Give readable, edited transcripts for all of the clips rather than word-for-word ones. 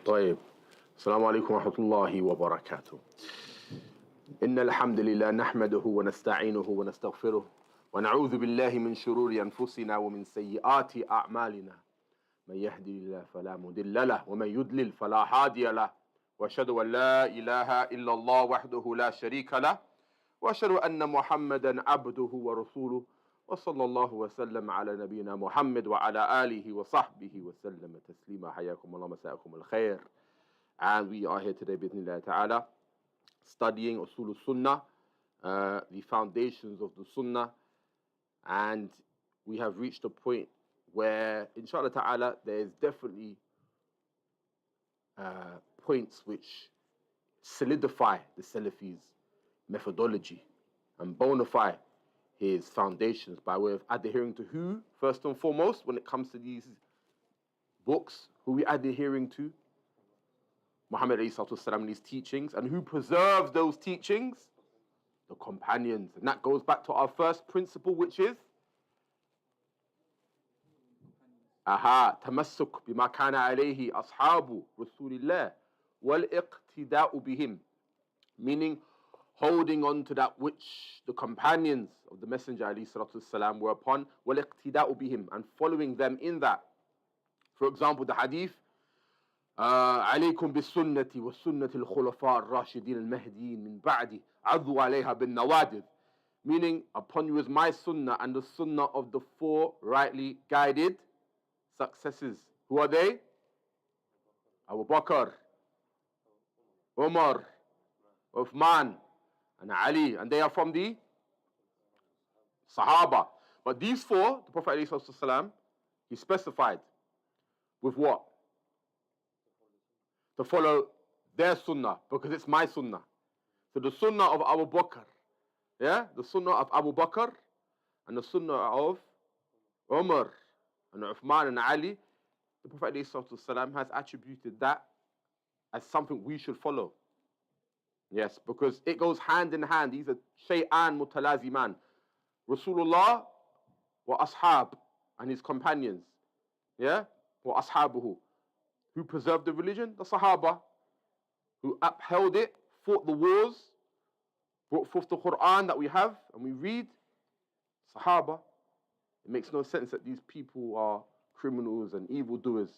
طيب السلام عليكم ورحمة الله وبركاته. إن الحمد لله نحمده ونستعينه ونستغفره ونعوذ بالله من شرور أنفسنا ومن سيئات أعمالنا. من يهدي الله فلا مضل له ومن يضلل فلا هادي له، وأشهد أن لا إله إلا الله وحده لا شريك له، وأشهد أن محمدا عبده ورسوله، وصلى الله وسلم على نبينا محمد وعلى آله وصحبه وسلم تسليما. حياكم الله مساءكم الخير. And we are here today, بإذن الله تعالى, studying DaaruSsunnah, the foundations of the Sunnah. And we have reached a point where, inshallah ta'ala, there is definitely points which solidify the Salafis' methodology and bona fide his foundations by way of adhering to who, first and foremost, when it comes to these books, who we adhering to? Muhammad ﷺ and his teachings. And who preserves those teachings? The companions. And that goes back to our first principle, which is تمسك بما كان عليه أصحاب رسول الله والاقتداء بهم, meaning holding on to that which the companions of the Messenger ﷺ were upon, والاقتداء بهم, and following them in that. For example, the hadith, عليكم بالسنة والسنة الخلفاء الراشدين المهديين من بعدي عضوا عليها بالنواجذ, meaning upon you is my sunnah and the sunnah of the four rightly guided successors. Who are they? Abu Bakr, Umar, Uthman, and Ali, and they are from the Sahaba. But these four, the Prophet ﷺ, he specified with what? To follow their sunnah, because it's my sunnah. So the sunnah of Abu Bakr, yeah, the sunnah of Abu Bakr, and the sunnah of Umar, and Uthman, and Ali, the Prophet ﷺ has attributed that as something we should follow. Yes, because it goes hand in hand. These are shay'an mutalaziman. Rasulullah wa ashab, and his companions. Yeah? Wa ashabuhu. Who preserved the religion? The Sahaba. Who upheld it, fought the wars, brought forth the Quran that we have and we read. Sahaba. It makes no sense that these people are criminals and evildoers,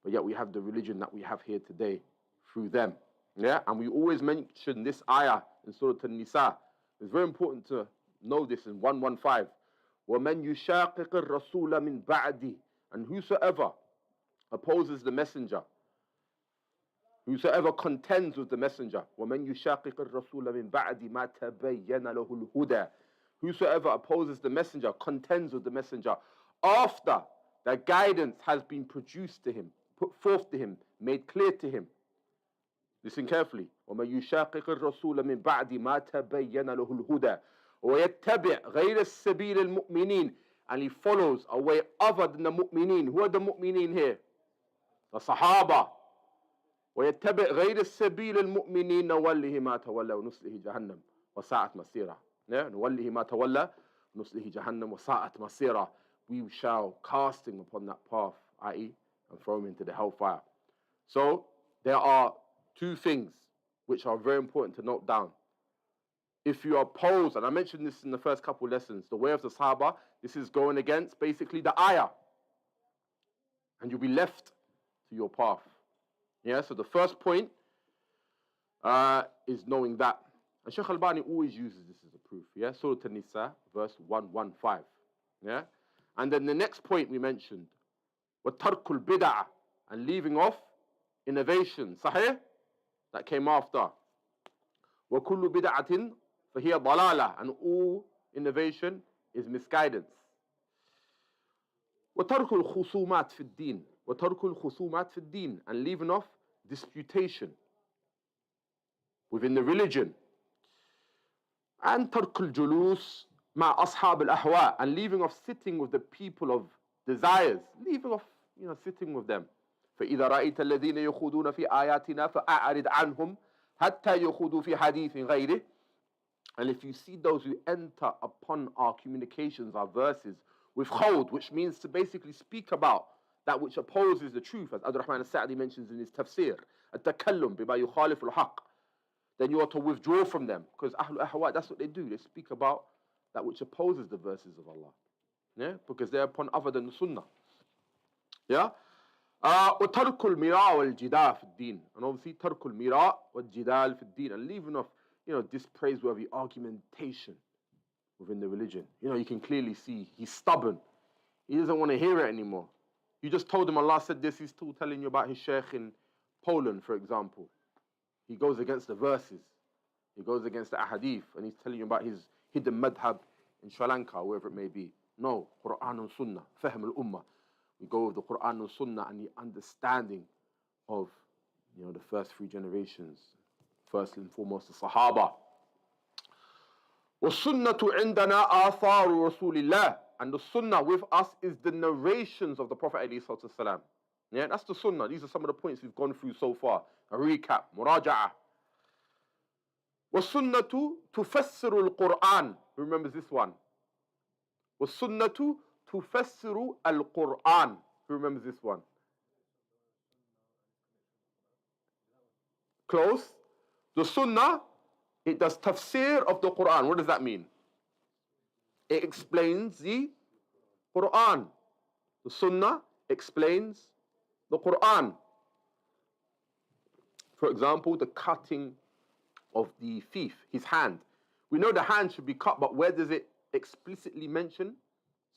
but yet we have the religion that we have here today through them. Yeah, and we always mention this ayah in Surah An-Nisa. It's very important to know this in 115. وَمَنْ يُشَاقِقِ الرَّسُولَ مِنْ بَعْدِ, and whosoever opposes the messenger, whosoever contends with the messenger, وَمَنْ يُشَاقِقِ الرَّسُولَ مِنْ بَعْدِ مَا تَبَيَّنَ لَهُ الْهُدَى, whosoever opposes the messenger, contends with the messenger, after the guidance has been produced to him, put forth to him, made clear to him. Listen carefully. وَمَنْ يُشَاقِقِ الرَّسُولَ مِنْ بَعْدِ مَا تَبَيَّنَ لَهُ الْهُدَى وَيَتَّبِعْ غَيْرَ السَّبِيلِ الْمُؤْمِنِينَ, and he follows a way other than the mu'mineen. Who are the mu'mineen here? The Sahaba. وَيَتَّبِعْ غَيْرَ السَّبِيلِ الْمُؤْمِنِينَ نُوَلِّهِ مَا تَوَلَّى وَنُصْلِهِ جَهَنَّمَ وَسَاءَتْ مَصِيرًا. نُوَلِّهِ مَا تَوَلَّى وَنُصْلِهِ جَهَنَّمَ وَسَاءَتْ مَصِيرًا. We shall cast him upon that path, i.e., and throw him into the hellfire. So there are two things which are very important to note down. If you oppose, and I mentioned this in the first couple lessons, the way of the Sahaba, this is going against basically the ayah, and you'll be left to your path. Yeah, so the first point is knowing that. And Shaykh Al-Bani always uses this as a proof. Yeah, Surah An-Nisa, verse 115. Yeah, and then the next point we mentioned, وَتَرْكُ الْبِدَعَ, and leaving off innovation. Sahih? That came after. وَكُلُّ بِدَعَةٍ فَهِيَ ضَلَالَةٍ, and all innovation is misguidance. وَتَرْكُ الْخُصُومَاتِ فِي الدِّينِ, وَتَرْكُ الْخُصُومَاتِ فِي الدِّينِ, and leaving off disputation within the religion. And تَرْكُ الْجُلُوسِ مَعَ أَصْحَابِ الْأَهْوَاءِ, and leaving off sitting with the people of desires, leaving off, sitting with them. فإذا رأيت الذين يخوضون في آياتنا فأعرض عنهم حتى يخوضوا في حديث غيره. And if you see those who enter upon our communications, our verses, with khawd, which means to basically speak about that which opposes the truth, as Abdurrahman al-Sa'di mentions in his tafsir, التكلم بما يخالف الحق, then you are to withdraw from them, because Ahlul Ahwa, that's what they do. They speak about that which opposes the verses of Allah, yeah, because they're upon other than the Sunnah, yeah. وترك المراء والجدال في الدين, and obviously ترك المراء والجدال في الدين, and leaving off, this praiseworthy argumentation within the religion. You can clearly see he's stubborn. He doesn't want to hear it anymore. You just told him Allah said this, he's still telling you about his sheikh in Poland, for example. He goes against the verses. He goes against the ahadith, and he's telling you about his hidden madhab in Sri Lanka, wherever it may be. No, Quran and Sunnah, fahm al-ummah. We go with the Quran and Sunnah and the understanding of, the first 3 generations. First and foremost, the Sahaba. وَالسُّنَّةُ عِنْدَنَا آثَارُ رَسُولِ اللَّهِ, and the Sunnah with us is the narrations of the Prophet ﷺ. Yeah, that's the Sunnah. These are some of the points we've gone through so far. A recap, muraja'a. وَالسُّنَّةُ تُفَسِّرُ الْقُرْآنِ. Who remembers this one? وَالسُّنَّةُ تُفَسِّرُ الْقُرْآنِ. Who remembers this one? Close. The Sunnah, it does tafsir of the Quran. What does that mean? It explains the Quran. The Sunnah explains the Quran. For example, the cutting of the thief, his hand. We know the hand should be cut, but where does it explicitly mention?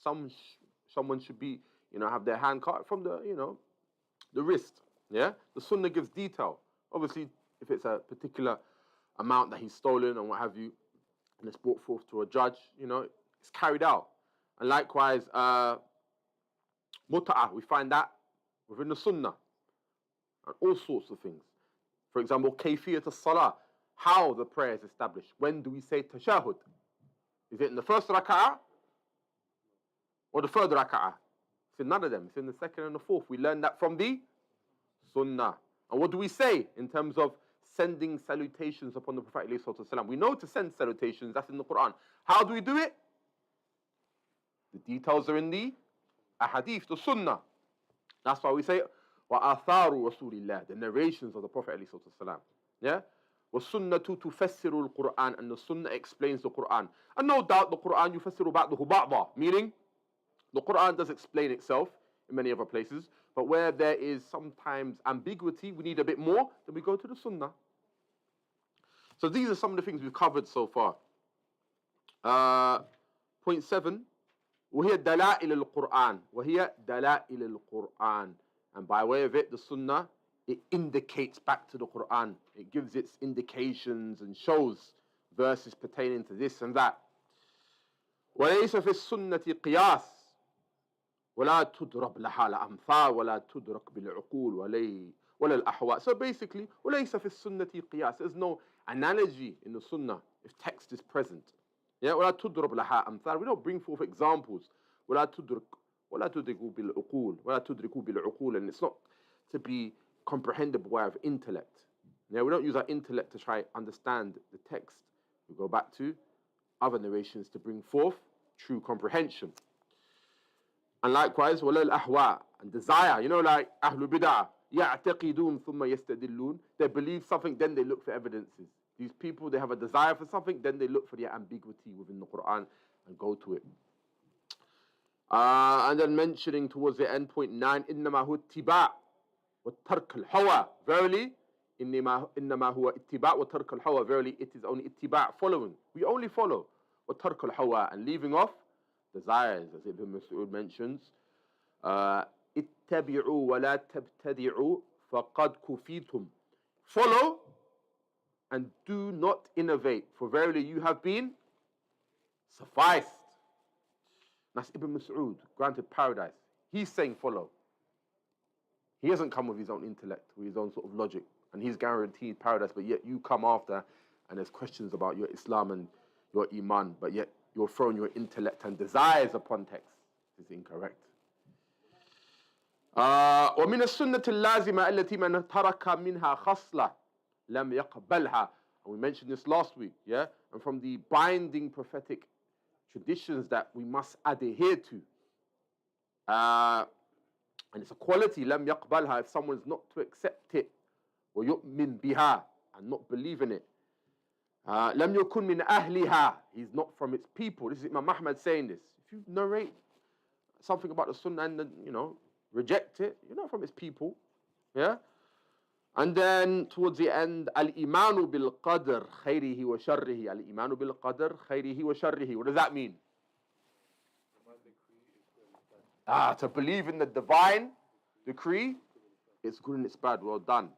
Someone should be, have their hand cut from the, the wrist. Yeah? The Sunnah gives detail. Obviously, if it's a particular amount that he's stolen and what have you, and it's brought forth to a judge, it's carried out. And likewise, muta'ah, we find that within the Sunnah, and all sorts of things. For example, kayfiyat as-salah, how the prayer is established. When do we say tashahud? Is it in the first raka'ah or the third raka'ah? It's in none of them. It's in the second and the fourth. We learn that from the Sunnah. And what do we say in terms of sending salutations upon the Prophet ﷺ? We know to send salutations, that's in the Quran. How do we do it? The details are in the ahadith, the Sunnah. That's why we say وَآثَارُ رَسُولِ اللَّهِ, the narrations of the Prophet ﷺ. Yeah? وَالسُّنَّةُ تُفَسِّرُ الْقُرْآنِ, and the Sunnah explains the Quran. And no doubt the Quran يُفَسِّرُ بَعْضُهُ بَعْضًا, meaning the Quran does explain itself in many other places, but where there is sometimes ambiguity, we need a bit more, then we go to the Sunnah. So these are some of the things we've covered so far. Point 7, وَهِيَ دَلَائِلِ الْقُرْآنِ, وَهِيَ دَلَائِلِ الْقُرْآنِ, and by way of it, the Sunnah, it indicates back to the Quran. It gives its indications and shows verses pertaining to this and that. وَلَيْسَ فِي السُّنَّةِ قِيَاسٌ وَلَا تُدْرَبْ لَهَا الْأَمْثَالُ وَلَا تُدْرَكْ بِالْعُقُولِ وَلَا الْأَحْوَاءِ. So basically, وَلَيْسَ فِي السُّنَّةِ قِيَاسٌ, there's no analogy in the Sunnah if text is present. Yeah, وَلَا تُدْرَبْ لَهَا أَمْثَالُ, we don't bring forth examples. وَلَا تُدْرِكُوا بِالْعُقُولِ وَلَا تُدْرِكُوا بِالْعُقُولِ, and it's not to be comprehensible by of intellect. Yeah, we don't use our intellect to try understand the text. We go back to other narrations to bring forth true comprehension. And likewise, وَلَا الْأَحْوَاءِ, and desire, like أهل بدعة يَعْتَقِدُونَ ثُمَّ يَسْتَدِلُّونَ, they believe something, then they look for evidences. These people, they have a desire for something, then they look for the ambiguity within the Quran and go to it. And then mentioning towards the end, point 9, إِنَّمَا هُوَ اتِّبَاعٌ وَتَرْكَ الْهَوَى, verily, إِنَّمَا هُوَ اتِّبَاعٌ وَتَرْكَ الْهَوَى, verily it is only ittiba', following. We only follow. وَتَرْكَ الْهَوَى, and leaving off desires, as Ibn Mas'ud mentions. اتَّبِعُوا وَلَا تَبْتَدِعُوا فَقَدْ كُفِيتُمْ, follow and do not innovate, for verily you have been sufficed. That's Ibn Mas'ud, granted paradise. He's saying follow. He hasn't come with his own intellect, with his own sort of logic, and he's guaranteed paradise, but yet you come after, and there's questions about your Islam and your Iman, but yet you're throwing your intellect and desires upon text. This is incorrect. ومن السنة اللازمة التي من ترك منها خصلة لم يقبلها. And we mentioned this last week, yeah? And from the binding prophetic traditions that we must adhere to, And it's a quality, لم يقبلها, if someone's not to accept it, ويؤمن بها, and not believe in it. لم يكن من أهلها, he's not from its people. This is Imam Ahmad saying this. If you narrate something about the Sunnah and then, reject it, you're not from its people. Yeah? And then towards the end, al-imanu bil qadr khayrihi wa sharrihi. Al-imanu bil qadr khayrihi wa sharrihi. What does that mean? To believe in the divine decree, it's good and it's bad. Well done.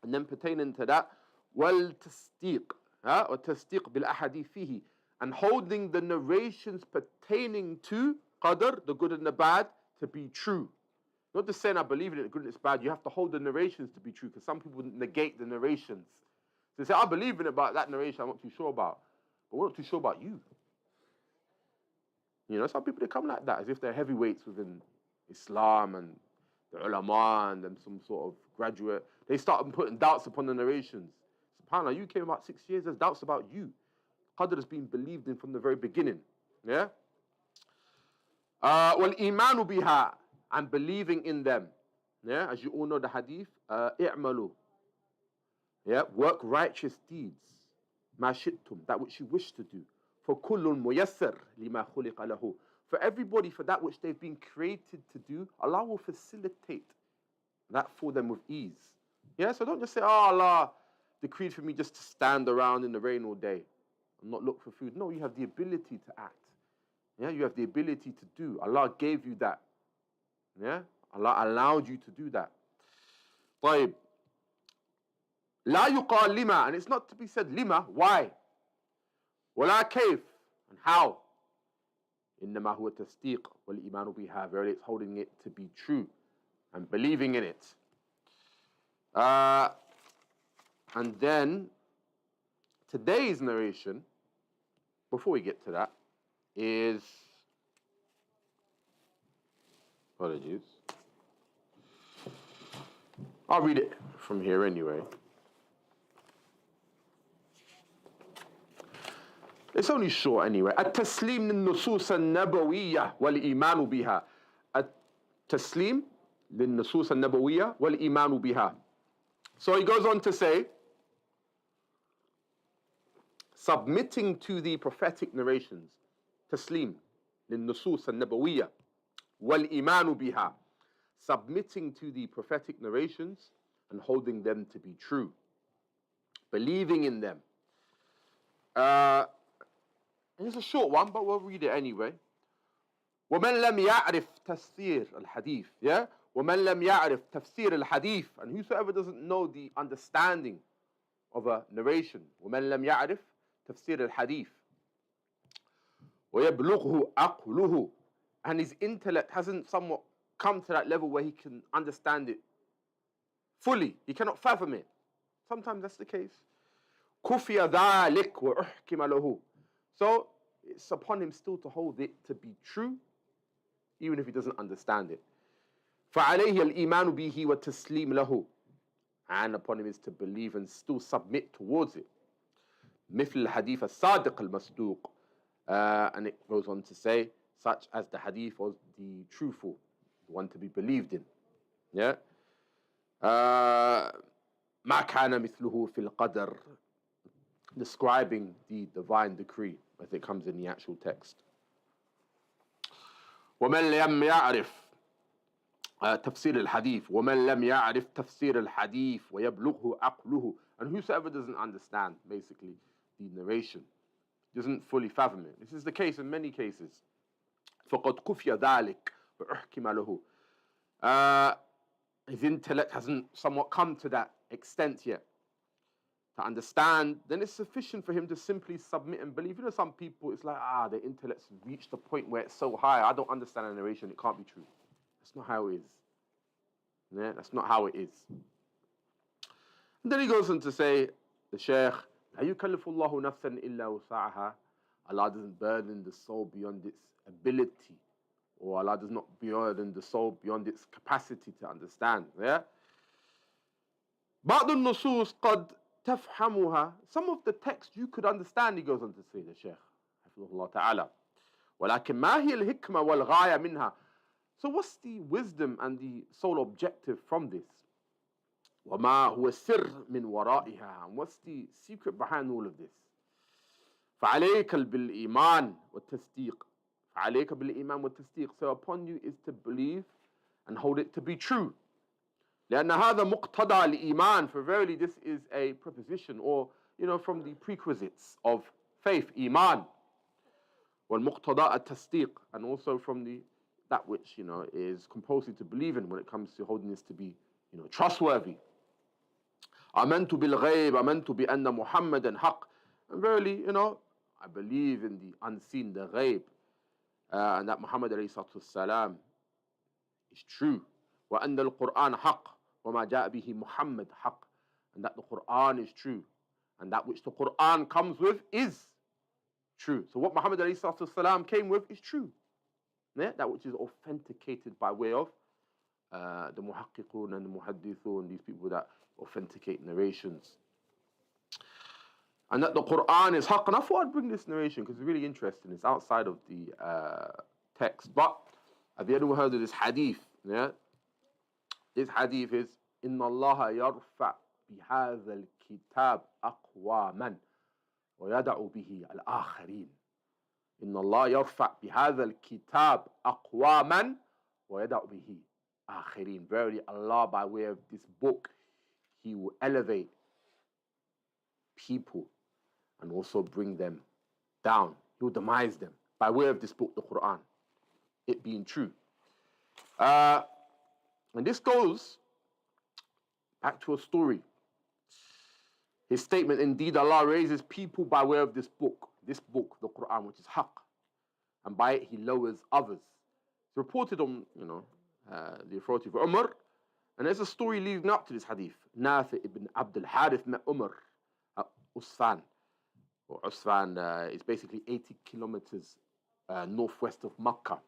And then pertaining to that, wal tasdiq, or tasdiq bil ahadith fihi, and holding the narrations pertaining to qadr, the good and the bad, to be true. Not just saying I believe in it, the good and it's bad. You have to hold the narrations to be true, because some people negate the narrations. So they say, I believe in it, but that narration I'm not too sure about. But we're not too sure about you. Some people, they come like that, as if they're heavyweights within Islam and the ulama and them some sort of graduate. They start putting doubts upon the narrations. SubhanAllah, you came about 6 years, there's doubts about you. Qadr has been believed in from the very beginning. Yeah? Wal imanu biha, and believing in them. Yeah, as you all know the hadith, i'malu. Yeah, work righteous deeds. Ma shittum, that which you wish to do. For kullun muyassar lima khuliqa lahu. For everybody, for that which they've been created to do, Allah will facilitate that for them with ease. Yeah, so don't just say, oh, Allah decreed for me just to stand around in the rain all day and not look for food. No, you have the ability to act. Yeah, you have the ability to do. Allah gave you that. Yeah, Allah allowed you to do that. طيب. لا يقال لما, and it's not to be said lima, why? ولا كيف, and how? إنما هو التصديق والإيمان بها, verily it's holding it to be true and believing in it. And then today's narration, before we get to that, is, apologies, I'll read it from here anyway. It's only short anyway. التسليم للنصوص النبوية والإيمان بها. التسليم للنصوص النبوية والإيمان بها. So he goes on to say, submitting to the prophetic narrations, تسليم للنصوص النبوية والإيمان بها. Submitting to the prophetic narrations and holding them to be true. Believing in them. And it's a short one, but we'll read it anyway. وَمَنْ لَمْ يَعْرِفْ تَفْسِيرَ الْحَدِيثِ. Yeah? وَمَنْ لَمْ يَعْرِفْ تَفْسِيرَ الْحَدِيثِ. And whosoever doesn't know the understanding of a narration. وَمَنْ لَمْ يَعْرِفْ تَفْسِيرَ الْحَدِيثِ. وَيَبْلُغْهُ عَقْلُهُ. And his intellect hasn't somewhat come to that level where he can understand it fully. He cannot fathom it. Sometimes that's the case. كُفِيَ ذَلِكَ وَأُحْكِمَ لَهُ. So it's upon him still to hold it to be true, even if he doesn't understand it. فَعَلَيْهِ الْإِيمَانُ بِهِ وَالتَّسْلِيمُ لَهُ. And upon him is to believe and still submit towards it. مثل الحديث الصادق المصدوق. And it goes on to say, such as the hadith was the truthful, the one to be believed in. Yeah? ما كان مثله في القدر. Describing the divine decree as it comes in the actual text. ومن لم يعرف تفسير الحديث ومن لم يعرف تفسير الحديث ويبلغه عقله. And whosoever doesn't understand, basically, the narration, doesn't fully fathom it. This is the case in many cases. فقد كفي ذلك وأحكم له. His intellect hasn't somewhat come to that extent yet to understand, then it's sufficient for him to simply submit and believe. Some people, it's like, their intellect's reached the point where it's so high, I don't understand a narration, it can't be true. That's not how it is. Yeah, that's not how it is. And then he goes on to say, the Shaykh, لا يكلف الله نفسا إلا وسعها. Allah doesn't burden the soul beyond its ability, or Allah does not burden the soul beyond its capacity to understand. Yeah? بعض النصوص قد تفهمها. Some of the text you could understand, he goes on to say, the Shaykh حفظه الله تعالى. ولكن ما هي الحكمة والغاية منها. So what's the wisdom and the sole objective from this? وَمَا هُوَ السِّرُّ مِنْ وَرَائِهَا. And what's the secret behind all of this? فَعَلَيْكَ بِالْإِيمَانِ وَالتَّصْدِيقِ. فَعَلَيْكَ بِالْإِيمَانِ وَالتَّصْدِيقِ. So upon you is to believe and hold it to be true. لأن هذا مقتضى الإيمان. For verily this is a preposition, or from the prerequisites of faith, iman. والمقتضى التصديق, and also from that which is compulsory to believe in when it comes to holding this to be trustworthy. آمنت بالغيب آمنت بأن محمدا حق. And verily, I believe in the unseen, the ghaib, and that Muhammad alayhi salatu wasalam is true. وأن القرآن حق وما جاء به محمد حق. And that the Quran is true, and that which the Quran comes with is true. So what Muhammad alayhi salatu wasalam came with is true. Yeah? That which is authenticated by way of the muhaqqiqun and the muhaddithun, these people that authenticate narrations. And that the Quran is haqq. And I thought I'd bring this narration because it's really interesting. It's outside of the text. But have you ever heard of this hadith? Yeah? This hadith is إِنَّ اللَّهَ يَرْفَعْ بِهَذَا الْكِتَابِ أَقْوَامًا وَيَدَعُ بِهِ الْآخَرِينَ. إِنَّ اللَّهَ يَرْفَعْ بِهَذَا الْكِتَابِ أَقْوَامًا وَيَدَعُ بِهِ آخَرِينَ. Verily Allah, by way of this book, He will elevate people and also bring them down. He will demise them by way of this book, the Quran, it being true. And this goes back to a story. His statement, indeed Allah raises people by way of this book, the Quran, which is haqq, and by it He lowers others. It's reported on, the authority of Umar, and there's a story leading up to this hadith. Nafi ibn Abd al-Harith met Umar at Usfan. Or Usfan is basically 80 kilometers northwest of Makkah.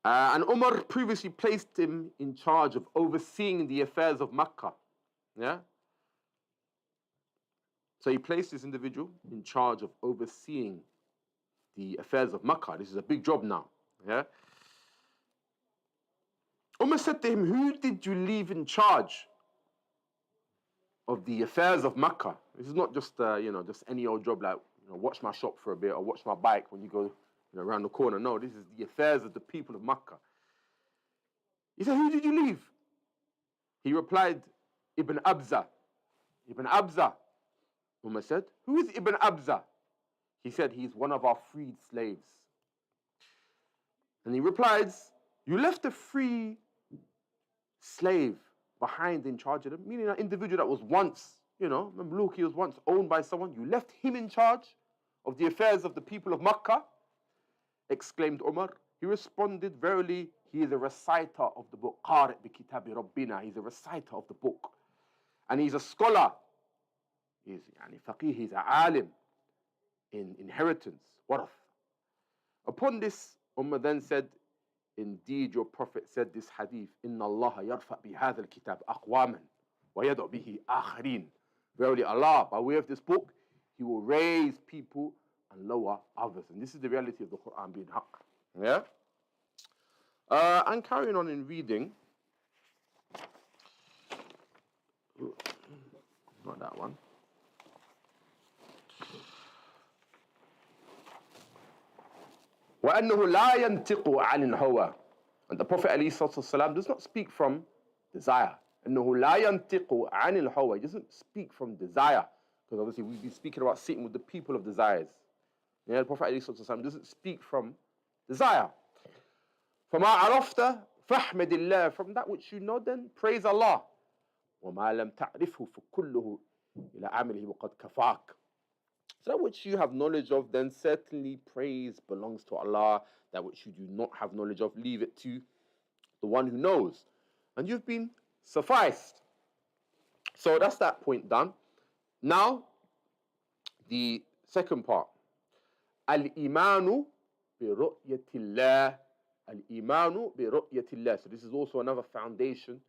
And Umar previously placed him in charge of overseeing the affairs of Makkah. Yeah? So he placed this individual in charge of overseeing the affairs of Makkah. This is a big job now. Yeah? Umar said to him, who did you leave in charge of the affairs of Makkah? This is not just, just any old job like, watch my shop for a bit or watch my bike when you go around the corner. No, this is the affairs of the people of Makkah. He said, who did you leave? He replied, Ibn Abza. Ibn Abza. Umar said, who is Ibn Abza? He said, he's one of our freed slaves. And he replies, you left a free slave behind in charge of them, meaning an individual that was once, Mamluki was once owned by someone. You left him in charge of the affairs of the people of Makkah? Exclaimed Umar. He responded, verily, he is a reciter of the book. Qari' bi kitabi Rabbina. He's a reciter of the book. And he's a scholar. He's faqih, he's a alim in inheritance. Warath. Upon this, Umar then said, indeed, your Prophet said this hadith, Inna Allah yarfa' bi hadha al-kitab aqwaman wa yad'u bihi akharin. Verily Allah, by way of this book, He will raise people and lower others. And this is the reality of the Quran being haqq. Yeah? And carrying on in reading. Not that one. وَأَنَّهُ لَا يَنْتِقُ عَنِ الْهَوَى. And the Prophet ﷺ does not speak from desire. أَنَّهُ لَا يَنْتِقُ عَنِ الْهَوَى. He doesn't speak from desire. Because obviously we've been speaking about sitting with the people of desires. Yeah, the Prophet ﷺ doesn't speak from desire. فَمَا عَرَفْتَ فَحْمَدِ اللَّهِ. From that which you know, then praise Allah. وَمَا لَمْ تَعْرِفْهُ فَكُلُّهُ إِلَى عَمِلِهِ وَقَدْ كَفَاكَ. So that which you have knowledge of, then certainly praise belongs to Allah. That which you do not have knowledge of, leave it to the one who knows. And you've been sufficed. So that's that point done. Now, the second part. Al-imanu bi ru'yatillah. Al-imanu bi ru'yatillah. So this is also another foundation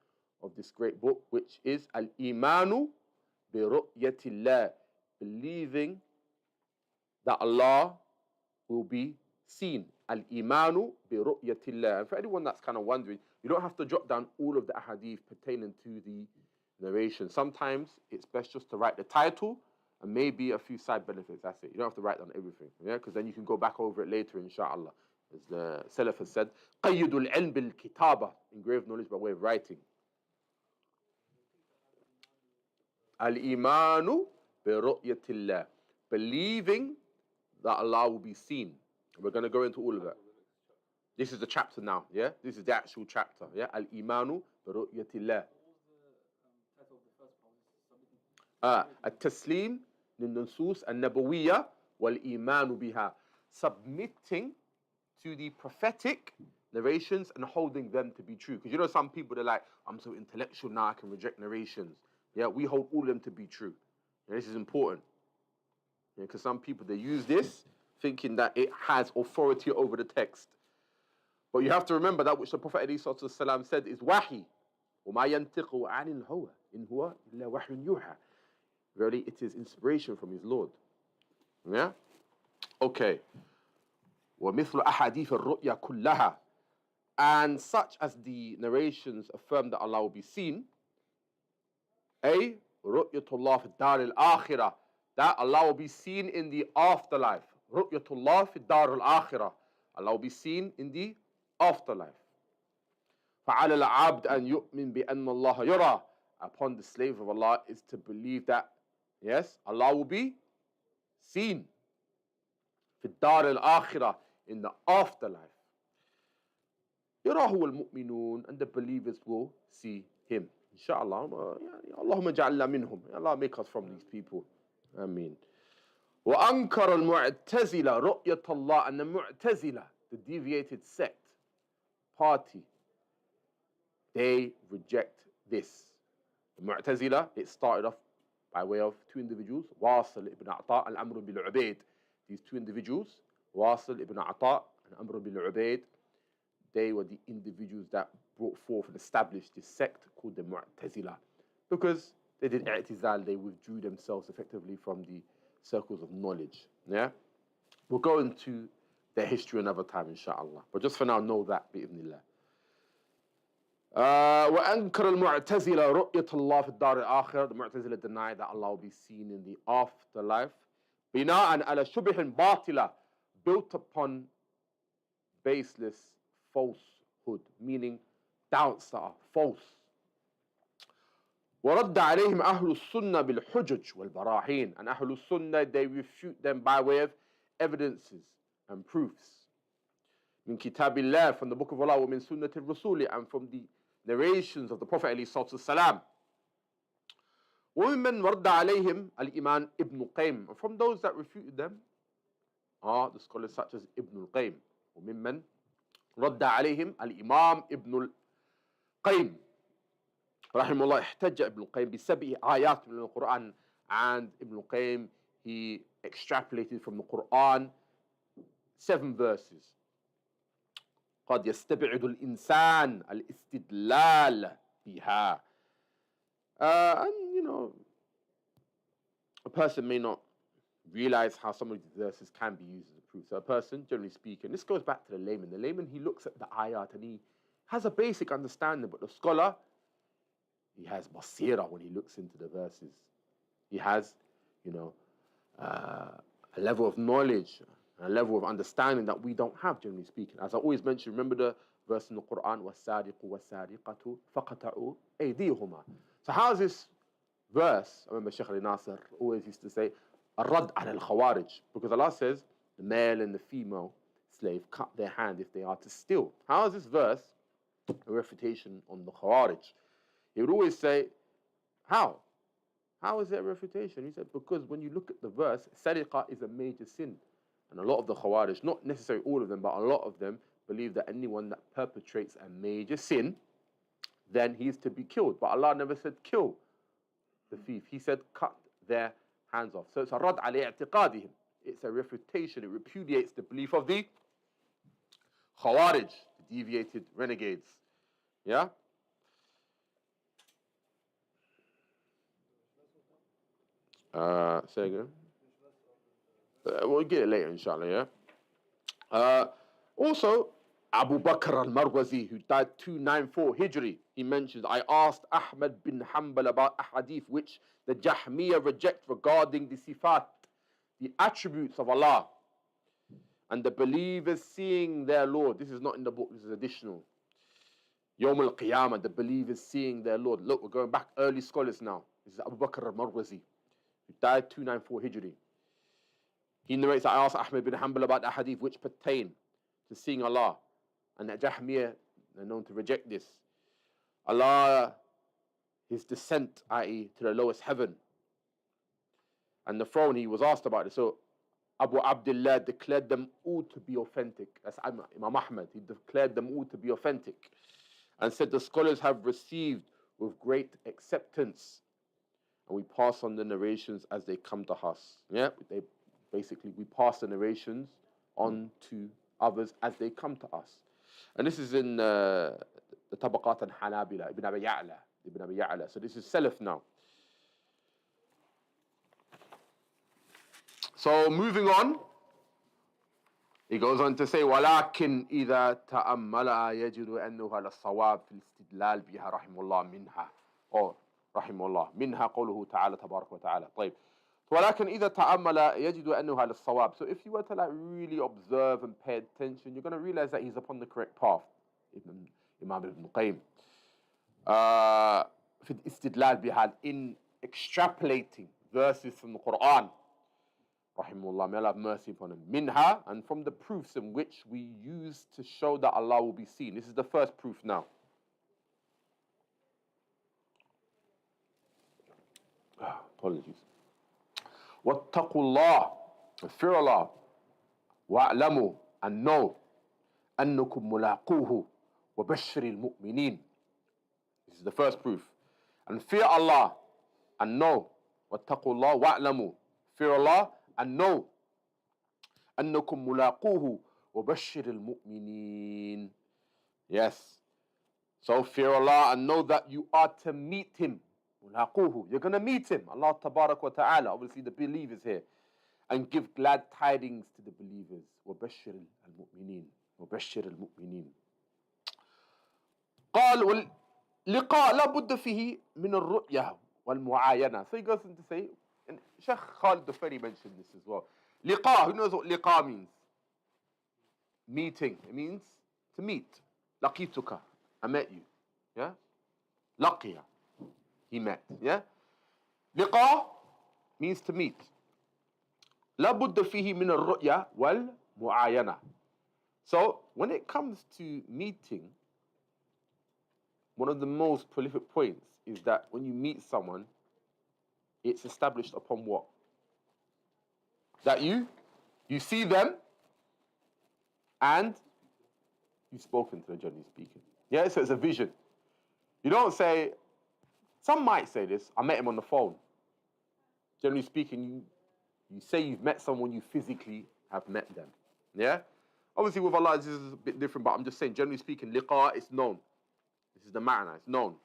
of this great book, which is Al-imanu bi ru'yatillah. Believing that Allah will be seen. Al-imanu bi ru'yatillah. And for anyone that's kind of wondering, you don't have to jot down all of the ahadith pertaining to the narration. Sometimes it's best just to write the title and maybe a few side benefits. That's it. You don't have to write down everything, yeah, because then you can go back over it later, inshallah. As the Salaf has said, قَيِّدُ الْعِلْمِ بِالْكِتَابَةِ, engraved knowledge by way of writing. Al-imanu bi ru'yatillah, believing that Allah will be seen. We're going to go into all of that. This is the chapter now, yeah? This is the actual chapter, yeah? Al-imanu bi ru'yatillah. التسليم للنصوص النبوية والإيمان بها, submitting to the prophetic narrations and holding them to be true. Because you know some people, they're like, I'm so intellectual now I can reject narrations. Yeah, we hold all of them to be true. Yeah, this is important. Because some people, they use this thinking that it has authority over the text. But you have to remember that which the Prophet ﷺ said is wahi. وَمَا يَنْتِقُ عَنِ الْهَوَىٰ إِنْ هُوَ إِلَّا وَحْيٌ يُوحَىٰ. Really, it is inspiration from his Lord. Yeah? Okay. وَمِثْلُ أَحَادِيثِ الرُّؤْيَا كُلَّهَا. And such as the narrations affirm that Allah will be seen, أي رؤية الله في الدار الآخرة, that Allah will be seen in the afterlife. رؤية الله في الدار الآخرة, Allah will be seen in the afterlife. فعلى العبد أن يؤمن بأن الله يرى, upon the slave of Allah is to believe that, yes, Allah will be seen في الدار الآخرة, in the afterlife. يراه المؤمنون, and the believers will see him. Inshallah. Allahumma ja'alna minhum. Allah make us from these people. Ameen. وَأَنْكَرَ الْمُعْتَزِلَةَ رُؤْيَةَ اللَّهِ, and the Mu'tazila, the deviated sect, party, they reject this. The Mu'tazila, it started off by way of two individuals, Wasil ibn Ata and Amr bil Ubaid. These two individuals, Wasil ibn Ata and Amr bil Ubaid, they were the individuals that brought forth and established this sect called the Mu'tazila. Because they did i'tizal, they withdrew themselves effectively from the circles of knowledge. Yeah? We'll go into their history another time, inshallah. But just for now, know that, bi'idhnillah. وَأَنْكَرَ الْمُعْتَزِلَةَ رُؤْيَةَ اللَّهِ فِي الدَّارِ الْآخِرَةِ. The Mu'tazila denied that Allah will be seen in the afterlife. بِنَاءً عَلَى شُبْهٍ بَاطِلَةٍ, built upon baseless falsehood, meaning doubts that are false. وَرَدَّ عَلَيْهِمْ أَهْلُ السُّنَّةِ بِالْحُجَجِ وَالْبَرَاهِينَ. And Ahlul Sunnah, they refute them by way of evidences and proofs. من كتاب الله, from the book of Allah, ومن سنة الرسول, and from the narrations of the Prophet ﷺ. ومن رد عليهم الإمام ابن القيم, and from those that refuted them are the scholars such as Ibn al-Qayyim. وممن رد عليهم الإمام ابن القيم رحمه الله. احتج ابن القيم بسبع آيات من القرآن, and Ibn al-Qayyim, he extrapolated from the Quran 7 verses. قد يستبعد الإنسان الاستدلال بها. And you know, a person may not realize how some of these verses can be used as a proof. So a person, generally speaking, this goes back to the layman. The layman, he looks at the ayat and he has a basic understanding, but the scholar, he has basira when he looks into the verses. He has, you know, a level of knowledge, a level of understanding that we don't have, generally speaking. As I always mention, remember the verse in the Quran, وَالسَّارِقُ وَالسَّارِقَةُ فَقَطَعُوا أَيْدِيهُمَا. So how is this verse? I remember Shaykh al-Nasir always used to say, الرد على الخوارج, because Allah says the male and the female slave cut their hand if they are to steal. How is this verse a refutation on the Khawarij? He would always say, how? How is it a refutation? He said, because when you look at the verse, sariqa is a major sin. And a lot of the Khawarij, not necessarily all of them, but a lot of them believe that anyone that perpetrates a major sin, then he is to be killed. But Allah never said kill the thief. He said cut their hands off. So it's a rad ala i'tiqadihim. It's a refutation. It repudiates the belief of the Khawarij, the deviated renegades. Yeah? Say again. We'll get it later, inshallah, yeah? Also, Abu Bakr al-Marwazi, who died 294 Hijri, he mentions, I asked Ahmad bin Hanbal about a hadith which the Jahmiyyah reject regarding the sifat, the attributes of Allah, and the believers seeing their Lord. This is not in the book, this is additional. Yawm al-Qiyamah, the believers seeing their Lord. Look, we're going back, early scholars now. This is Abu Bakr al-Marwazi, who died 294 Hijri. He narrates, I asked Ahmad bin Hanbal about the hadith which pertain to seeing Allah. And that Jahmiyyah are known to reject this. Allah, his descent, i.e. to the lowest heaven. And the throne, he was asked about it. So Abu Abdullah declared them all to be authentic. That's Imam Ahmad. He declared them all to be authentic. And said the scholars have received with great acceptance. And we pass on the narrations as they come to us. Yeah, we pass the narrations on to others as they come to us. And this is in the Tabaqat al-Hanabila, Ibn Abi Ya'la. So this is Salaf now. So moving on, he goes on to say, وَلَكِنْ إِذَا تَأَمَّلَهَا يَجِدُ أَنَّهُ عَلَى الصَّوَابِ فِي الْإِسْتِدْلَالِ بِهَا رَحِمَ اللَّهِ مِنْهَا. Or رحمه الله منها قوله تعالى تبارك وتعالى. طيب. ولكن إذا تأمل يجد أنه على الصواب. So if you were to like really observe and pay attention, you're going to realize that he's upon the correct path. Imam Ibn Qayyim. في الاستدلال بها, in extrapolating verses from the Quran. رحمه الله, may Allah have mercy upon him. Minha, and from the proofs in which we use to show that Allah will be seen. This is the first proof now. Apologies. وَاتَّقُوا اللَّهِ, fear Allah, وَاعْلَمُوا, and know, أَنَّكُمْ مُلَاقُوهُ وَبَشِّرِ الْمُؤْمِنِينَ. This is the first proof. And fear Allah, and know, وَاتَّقُوا اللَّهِ وَاعْلَمُوا, fear Allah, and know, أَنَّكُمْ مُلَاقُوهُ وَبَشِّرِ الْمُؤْمِنِينَ. Yes. So fear Allah and know that you are to meet Him. You're going to meet Him. Allah Tabarak wa Ta'ala, obviously the believers here. And give glad tidings to the believers. وَبَشِّرِ الْمُؤْمِنِينَ وَبَشِّرِ الْمُؤْمِنِينَ. قال واللقاء لا بد فيه من الرؤية والمعاينة. So he goes on to say, and Sheikh Khalid Dufari mentioned this as well. Liqa, who knows what liqa means? Meeting. It means to meet. Laqituka, I met you. Yeah? Laqiya, he met. Yeah? Liqa means to meet. لا بد فيه من الرؤية والمعاينة. So when it comes to meeting, one of the most prolific points is that when you meet someone, it's established upon what? That you see them and you've spoken to them, generally speaking. Yeah, so it's a vision. You don't say, some might say this, I met him on the phone. Generally speaking, you say you've met someone you physically have met them. Yeah? Obviously with Allah this is a bit different, but I'm just saying, generally speaking, liqa is known. This is the ma'na, it's known.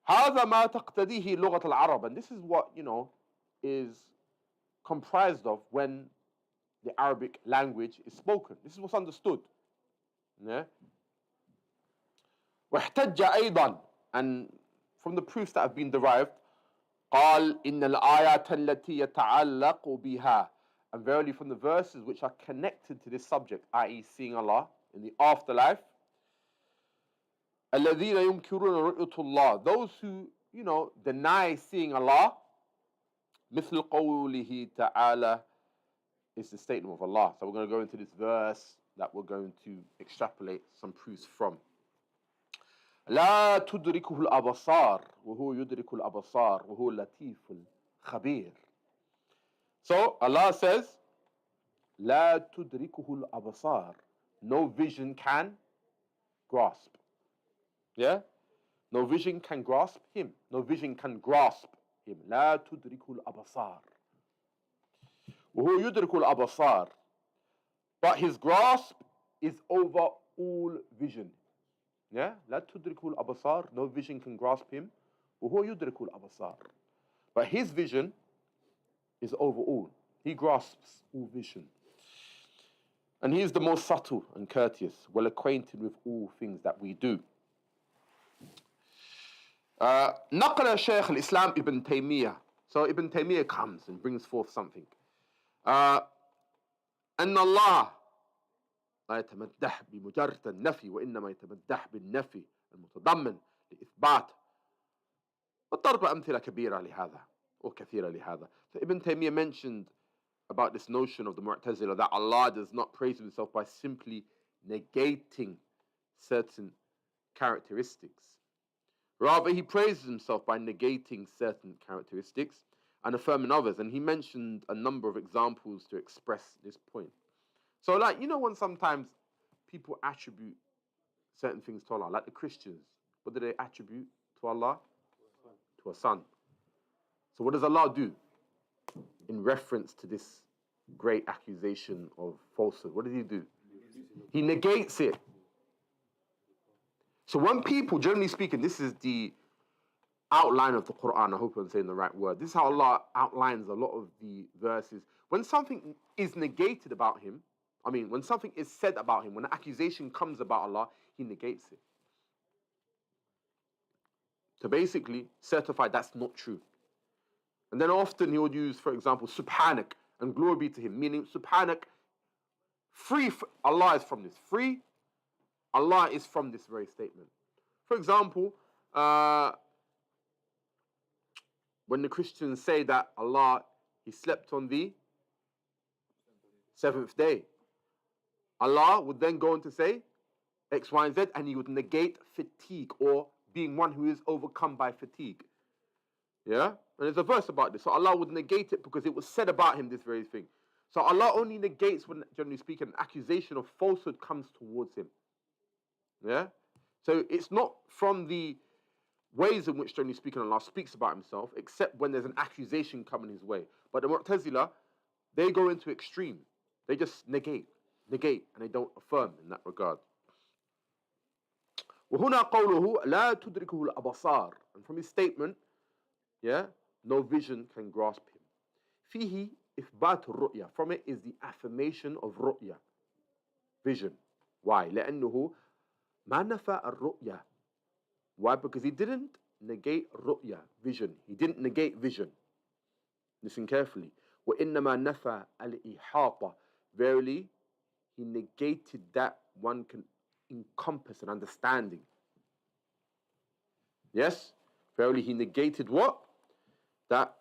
هذا ما تقتضيه لغة العرب, and this is what, is comprised of when the Arabic language is spoken. This is what's understood. Yeah? واحتج أيضا, and from the proofs that have been derived, قال إن الآيات التي يتعلق بها, and verily from the verses which are connected to this subject, i.e. seeing Allah in the afterlife, الذين ينكرون رؤية الله, those who, deny seeing Allah, مثل قوله تعالى, is the statement of Allah. So we're going to go into this verse that we're going to extrapolate some proofs from. لا تدركه الأبصار وهو يدرك الأبصار وهو اللطيف الخبير. So Allah says, لا تدركه الأبصار, no vision can grasp. Yeah? No vision can grasp Him. No vision can grasp Him. لا تدركه الأبصار وهو يدرك الأبصار. But His grasp is over all vision. Yeah? لا تدركه الأبصار, no vision can grasp Him. وهو يدرك الأبصار. But His vision is over all. He grasps all vision. And he is the most subtle and courteous, well acquainted with all things that we do. نقل شيخ الإسلام ابن تيمية. So Ibn Taymiyyah comes and brings forth something. أن الله لا يتمدح بمجرد النفي وإنما يتمدح بالنفي المتضمن لإثبات. وضرب أمثلة كبيرة لهذا وكثيرة لهذا. So Ibn Taymiyyah mentioned about this notion of the Mu'tazila that Allah does not praise himself by simply negating certain characteristics. Rather, he praises himself by negating certain characteristics and affirming others. And he mentioned a number of examples to express this point. So, like, you know, when sometimes people attribute certain things to Allah, like the Christians, what do they attribute to Allah? To a son. So what does Allah do in reference to this great accusation of falsehood? What does he do? He negates it. So when people, generally speaking, this is the outline of the Quran. I hope I'm saying the right word. This is how Allah outlines a lot of the verses. When something is negated about him, I mean, when something is said about him, when an accusation comes about Allah, he negates it. To basically certify that's not true. And then often he would use, for example, Subhanak, and glory be to him, meaning Subhanak, free, Allah is from this. Free, Allah is from this very statement. For example, when the Christians say that Allah, he slept on the 7th day, Allah would then go on to say X, Y, and Z, and he would negate fatigue, or being one who is overcome by fatigue. Yeah? And there's a verse about this. So Allah would negate it because it was said about him, this very thing. So Allah only negates when, generally speaking, an accusation of falsehood comes towards him. Yeah? So it's not from the ways in which, generally speaking, Allah speaks about himself, except when there's an accusation coming his way. But the Mu'tazila, they go into extreme. They just negate, and they don't affirm in that regard. وَهُنَا قَوْلُهُ لَا تُدْرِكُهُ الْأَبَصَارِ. And from his statement, yeah, no vision can grasp him. فِيهِ إِثْبَاتُ الرُّؤْيَةِ. From it is the affirmation of ru'ya, vision. Why? لأنه ما نفى الرؤية. Why? Because he didn't negate ru'ya, vision. He didn't negate vision. Listen carefully. وَإِنَّمَا نَفَى الْإِحَاطَةِ. Verily, he negated that one can encompass an understanding. Yes? Verily, he negated what? That.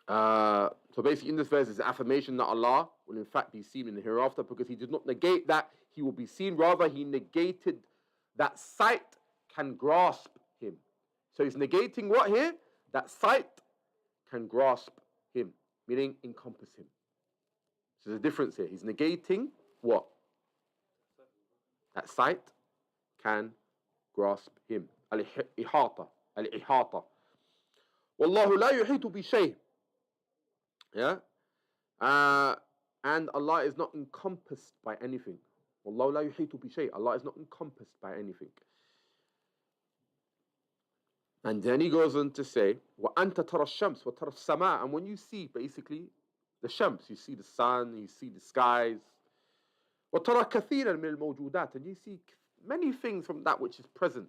So basically, in this verse is an affirmation that Allah will in fact be seen in the hereafter, because he did not negate that he will be seen. Rather, he negated that sight can grasp him. So he's negating what here? That sight can grasp him, meaning encompass him. So there's a difference here. He's negating what? That sight can grasp him. Al-ihata. Al-ihata. Wallahu la yuhitu bi shay. Yeah? And Allah is not encompassed by anything. Wallahu la yuhitu bi shay. Allah is not encompassed by anything. And then he goes on to say, وَأَنْتَ تَرَى الشَّمْسِ وَتَرَى السَّمَاءَ. And when you see basically the shams, you see the sun, you see the skies. وَتَرَى كَثِيرًا مِنَ الْمَوْجُودَاتِ. And you see many things from that which is present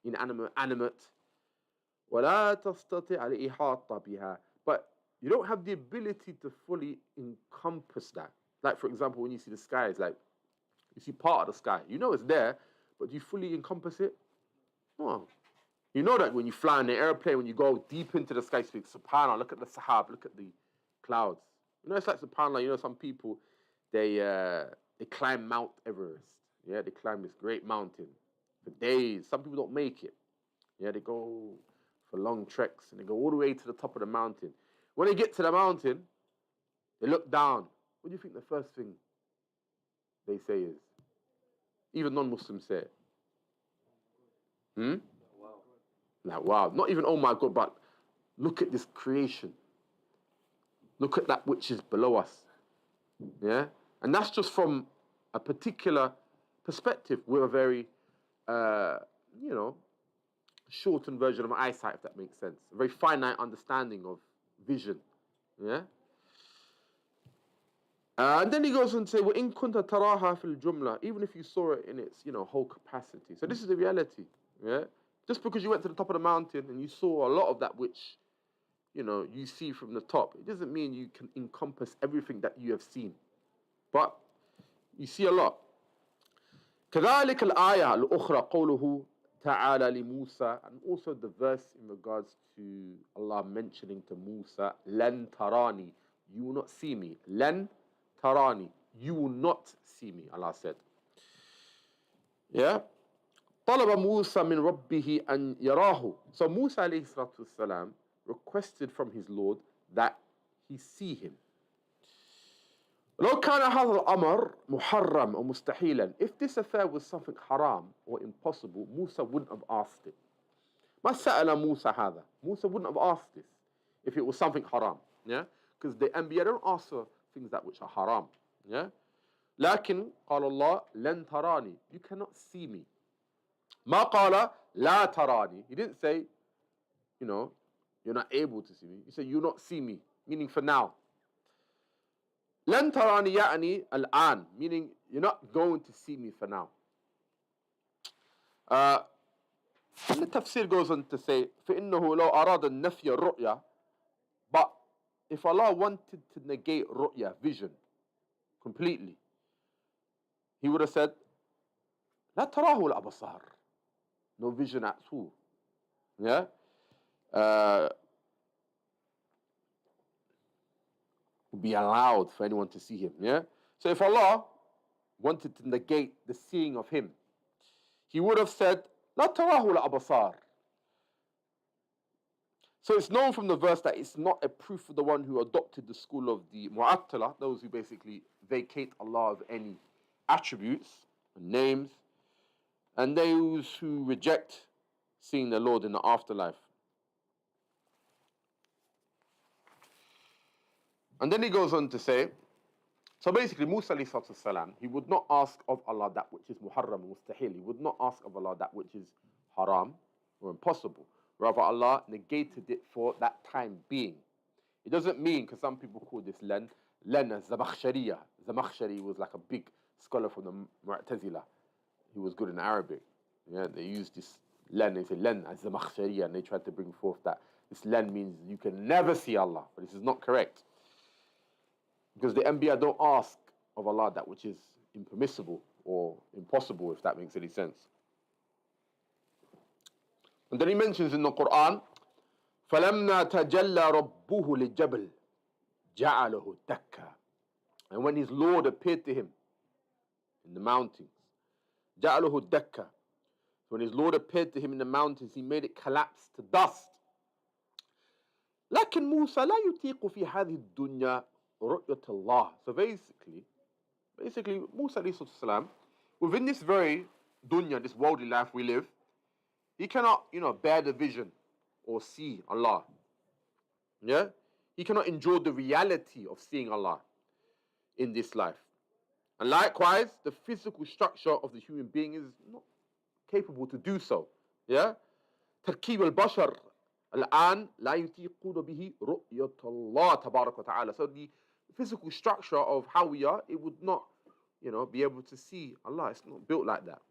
in animate. وَلَا تَسْتَطِعَ الْإِحَاطَ بِهَا. But you don't have the ability to fully encompass that. Like, for example, when you see the skies, like, you see part of the sky. You know it's there, but do you fully encompass it? No. You know that when you fly in the airplane, when you go deep into the sky, you speak, subhanAllah, look at the sahab, look at the clouds. You know, it's like subhanAllah, you know, some people, they climb Mount Everest. Yeah, they climb this great mountain for days. Some people don't make it. Yeah, they go for long treks and they go all the way to the top of the mountain. When they get to the mountain, they look down. What do you think the first thing they say is? Even non-Muslims say it. Like, wow. Not even, oh my God, but look at this creation. Look at that which is below us. Yeah? And that's just from a particular perspective with a very, shortened version of eyesight, if that makes sense. A very finite understanding of vision. Yeah? And then he goes on to say, وَإِن كُنْتَ تَرَاهَا فِي الْجُمْلَةِ, even if you saw it in its, whole capacity. So this is the reality. Yeah? Just because you went to the top of the mountain and you saw a lot of that which, you see from the top, it doesn't mean you can encompass everything that you have seen. But you see a lot. كذلك الآية الأخرى قوله تعالى لموسى, and also the verse in regards to Allah mentioning to Musa, لن تراني, you will not see me. لن تراني, you will not see me, Allah said. Yeah? طلب موسى من ربه أن يراه. So Musa alayhi salatu wasalam requested from his Lord that he see him. لو كان هذا الأمر محرم أو مستحيلا, if this affair was something haram or impossible, Musa wouldn't have asked it. ما سأل موسى هذا. Musa wouldn't have asked this if it was something haram. Yeah? Because the Anbiya don't ask for things that which are haram. Yeah? لكن قال الله لن تراني, you cannot see me. ما قال لا تراني, he didn't say, you're not able to see me. He said, you'll not see me, meaning for now. لن تراني يعني الآن, meaning you're not going to see me for now. And the tafsir goes on to say, فإنه لو أراد النفي الرؤيا, but if Allah wanted to negate ru'ya, vision, completely, he would have said, لا تراه الأبصار, no vision at all. Yeah? Would be allowed for anyone to see him. Yeah? So if Allah wanted to negate the seeing of him, he would have said, لا تراه الأبصار. So it's known from the verse that it's not a proof of the one who adopted the school of the Mu'attala, those who basically vacate Allah of any attributes and names, and those who reject seeing the Lord in the afterlife. And then he goes on to say, so basically Musa alayhi salatu wasalam, he would not ask of Allah that which is muharram, mustahil. He would not ask of Allah that which is haram or impossible. Rather, Allah negated it for that time being. It doesn't mean, because some people call this len as Zamakhshariya. Zamakhshari was like a big scholar from the Mu'tazila. He was good in Arabic. Yeah, they used this len, they say len as Zamakhshariya, and they tried to bring forth that this len means you can never see Allah. But this is not correct. Because the Anbiya don't ask of Allah that which is impermissible or impossible, if that makes any sense. And then he mentions in the Quran, فَلَمَّا تَجَلَّى رَبُّهُ لِلْجَبَلِ جَعَلَهُ دَكًّا. And when his Lord appeared to him in the mountains, جَعَلَهُ دَكًّا. When his Lord appeared to him in the mountains, he made it collapse to dust. لكن موسى لا يطيق في هذه الدنيا رؤية الله. So basically, Musa alayhi salam, within this very dunya, this worldly life we live, he cannot, bear the vision or see Allah. Yeah? He cannot enjoy the reality of seeing Allah in this life. And likewise, the physical structure of the human being is not capable to do so. Yeah? تركيب البشر الآن لا يطيقون به رؤية الله تبارك وتعالى. So the physical structure of how we are, it would not, be able to see Allah. It's not built like that.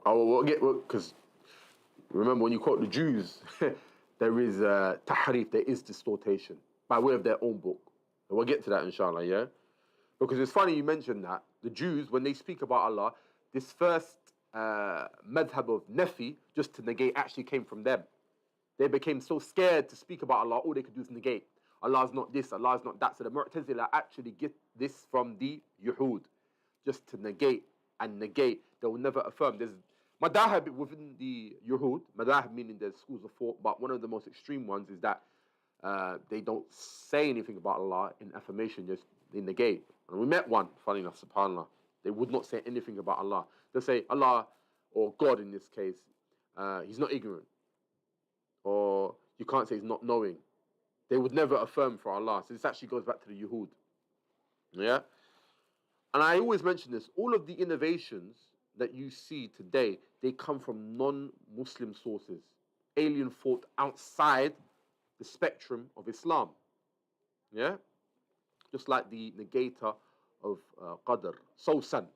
Because remember when you quote the Jews, there is tahrif, there is distortion by way of their own book. And we'll get to that inshallah, yeah? Because it's funny you mentioned that. The Jews, when they speak about Allah, this first madhab of nafi, just to negate, actually came from them. They became so scared to speak about Allah, all they could do is negate. Allah's not this, Allah's not that. So the Mu'tazila actually get this from the Yuhud, just to negate and negate. They will never affirm. There's madahib within the Yuhud, madahib meaning there's schools of thought, but one of the most extreme ones is that they don't say anything about Allah in affirmation, just they negate. And we met one, funny enough, subhanAllah. They would not say anything about Allah. They'll say Allah, or God in this case, he's not ignorant. Or you can't say he's not knowing. They would never affirm for Allah. So this actually goes back to the Yuhud. Yeah? And I always mention this, all of the innovations that you see today, they come from non-Muslim sources, alien thought outside the spectrum of Islam. Yeah? Just like the negator of Qadr, Sawsan.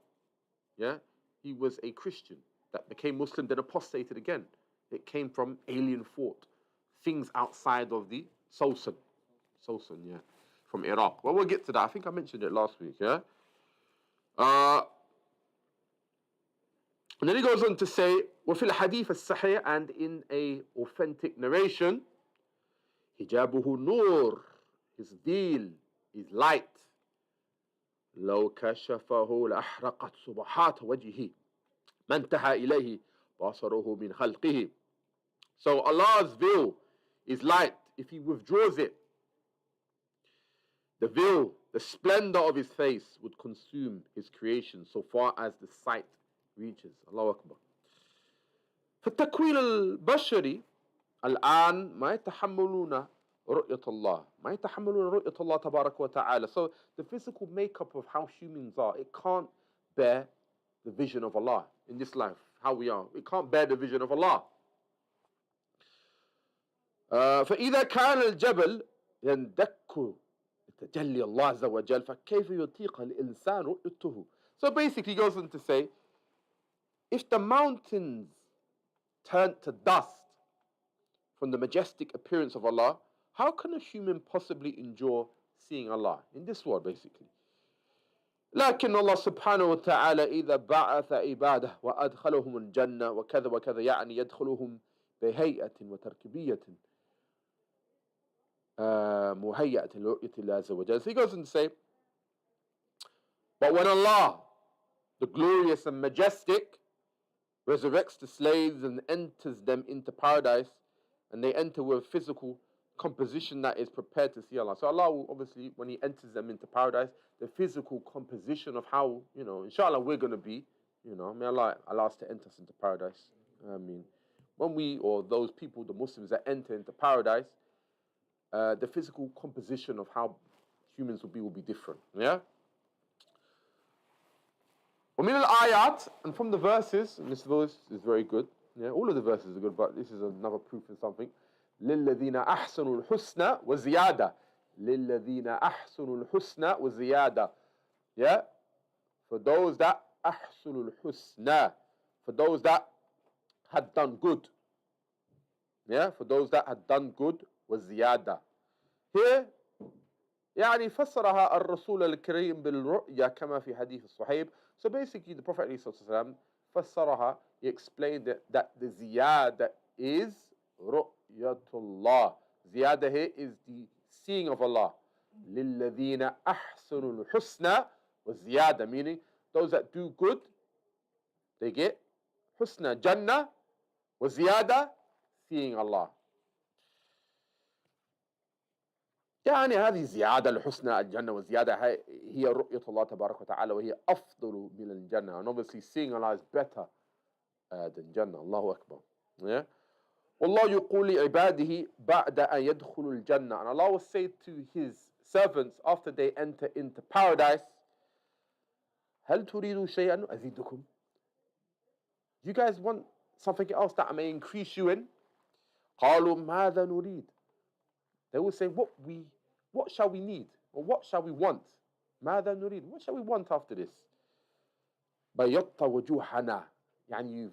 Yeah? He was a Christian that became Muslim, then apostated again. It came from alien thought, things outside of the Sawsan. Sawsan, yeah, from Iraq. Well, we'll get to that. I think I mentioned it last week, yeah? And then he goes on to say, وَفِي الْحَدِيثِ الصَّحِيحِ, and in a authentic narration, hijabuhu nur, his veil is light. لو كشفه لأحرقت صبحات وجهه ما انتهى إليه بصره من خلقه. So Allah's veil is light. If he withdraws it, the veil, the splendor of his face would consume his creation so far as the sight reaches. Allahu Akbar. فالتكوين البشري الآن ما يتحملون رؤية الله ما يتحملون رؤية الله تبارك وتعالى. So the physical makeup of how humans are, it can't bear the vision of Allah in this life, how we are. It can't bear the vision of Allah. فإذا كان الجبل يندك تجلي الله عز وجل فكيف يطيق الإنسان رؤيته. So basically he goes on to say, if the mountains turn to dust from the majestic appearance of Allah, how can a human possibly endure seeing Allah in this world, basically? لكن الله سبحانه وتعالى إذا بعث عباده وأدخلهم الجنة وكذا وكذا يعني يدخلهم بهيئة وتركيبية مهيئة لرؤية الله عز وجل. So he goes on to say, but when Allah, the glorious and majestic, resurrects the slaves and enters them into paradise, and they enter with a physical composition that is prepared to see Allah. So Allah will obviously, when he enters them into paradise, the physical composition of how, inshallah we're going to be, may Allah allow us to enter us into paradise. I mean, when we, or those people, the Muslims that enter into paradise, the physical composition of how humans will be different. Yeah? ومن الآيات, and from the verses, and this verse is very good. Yeah, all of the verses are good, but this is another proof in something. للذين أحسنوا الحسنى وزيادة. للذين أحسنوا الحسنى وزيادة. Yeah? For those that أحسنوا الحسنى. For those that had done good. Yeah? For those that had done good وزيادة. Here, يعني فسرها الرسول الكريم بالرؤيا كما في حديث الصحيح. So basically the Prophet ﷺ فسرها, he explained that the ziyada is ru'yatullah. Ziyada here is the seeing of Allah. لِلَّذِينَ أَحْسَنُوا الْحُسْنَى وَزِيَادَةً, meaning those that do good, they get husna, jannah, وَزِيَادَةً, seeing Allah. يعني هذه زيادة الحسنى الجنة والزيادة هي رؤية الله تبارك وتعالى وهي أفضل من الجنة. And obviously seeing Allah is better than Jannah. Allahu Akbar. Yeah? والله يقول لعباده بعد أن يدخلوا الجنة. And Allah will say to his servants after they enter into paradise, هل تريدوا شيئا أزيدكم? You guys want something else that I may increase you in? قالوا ماذا نريد? They will say, what shall we need? Or what shall we want? ماذا نريد? What shall we want after this? بيضت وجوهنا. يعني you've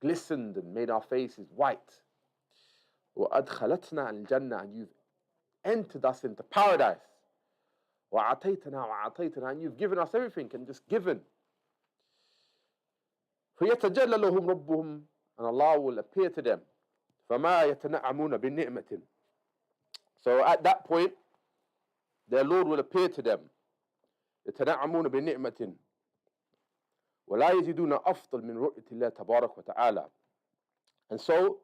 glistened and made our faces white. وأدخلتنا الجنة, and you've entered us into paradise. وعطيتنا, and you've given us everything and just given. فيتجلى لهم ربهم, and Allah will appear to them. فما يتنعمون بنعمة. So at that point, their Lord will appear to them. يتنعمون بنعمة ولا يجدون أفضل من رؤية الله تبارك وتعالى. And so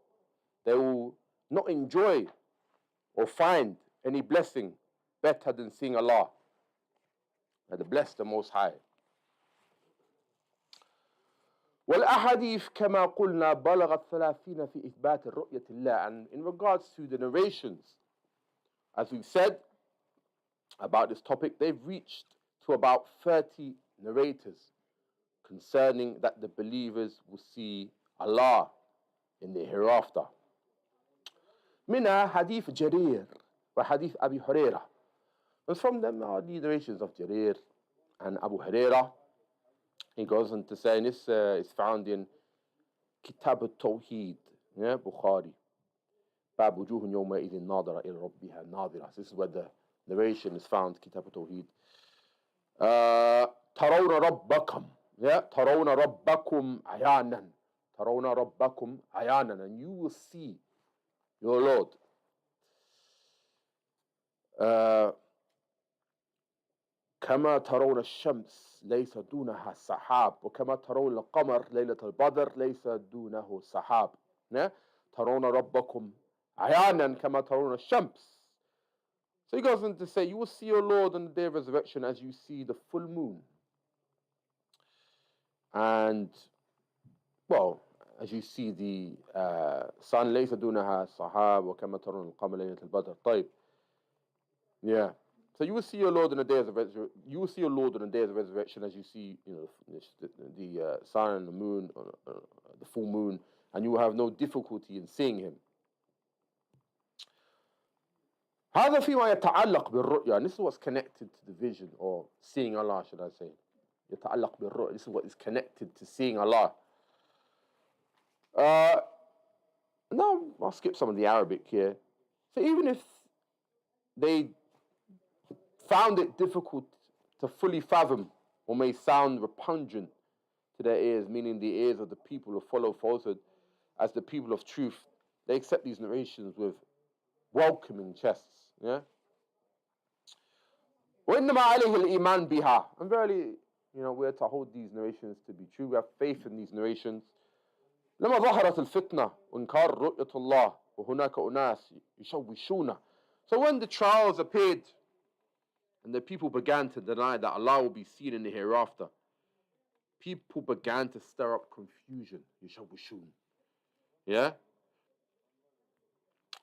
they will not enjoy or find any blessing better than seeing Allah, and the blessed, the Most High. والأحاديث كما قلنا بلغت 30 في إثبات رؤية الله. And in regards to the narrations, as we've said about this topic, they've reached to about 30 narrators concerning that the believers will see Allah in the hereafter. منها حديث جرير وحديث أبي هريرة. And from them are the narrations of Jarir and Abu Hurraira. He goes on to say, and this is found in Kitab al-Tawheed, yeah, Bukhari. باب وجوه يومئذ ناظرة إلى ربها ناظرة. This is where the narration is found, Kitab al-Tawheed. ترون ربكم, yeah, ترون ربكم عيانا. ترون ربكم عيانا, and you will see your Lord. كما ترون الشمس ليس دونها سحاب وكما ترون القمر ليلة البدر ليس دونه سحاب. ترون ربكم عيانا كما ترون الشمس. So he goes on to say, you will see your Lord on the day of resurrection as you see the full moon. And, well, as you see the sun ليس دونها سحاب وكما ترون القمر ليلة البدر. طيب. Yeah. So you will see your Lord on the day of resurrection. You will see your Lord on the day of resurrection as you see, the sun and the moon, the full moon, and you will have no difficulty in seeing Him. هذا فيما يتعلق بالرؤيا. And this is what's connected to the vision, or seeing Allah, should I say? يتعلق بالرؤيا. This is what is connected to seeing Allah. Now I'll skip some of the Arabic here. So even if they found it difficult to fully fathom, or may sound repugnant to their ears, meaning the ears of the people who follow falsehood as the people of truth, they accept these narrations with welcoming chests. Yeah. وإنما عليه الإيمان بها. And verily, we're to hold these narrations to be true. We have faith in these narrations. لما ظهرت الفتنة وإنكار رؤية الله وهناك أناس يشوشون. So when the trials appeared, and the people began to deny that Allah will be seen in the hereafter, people began to stir up confusion. Yashawishun. Yeah?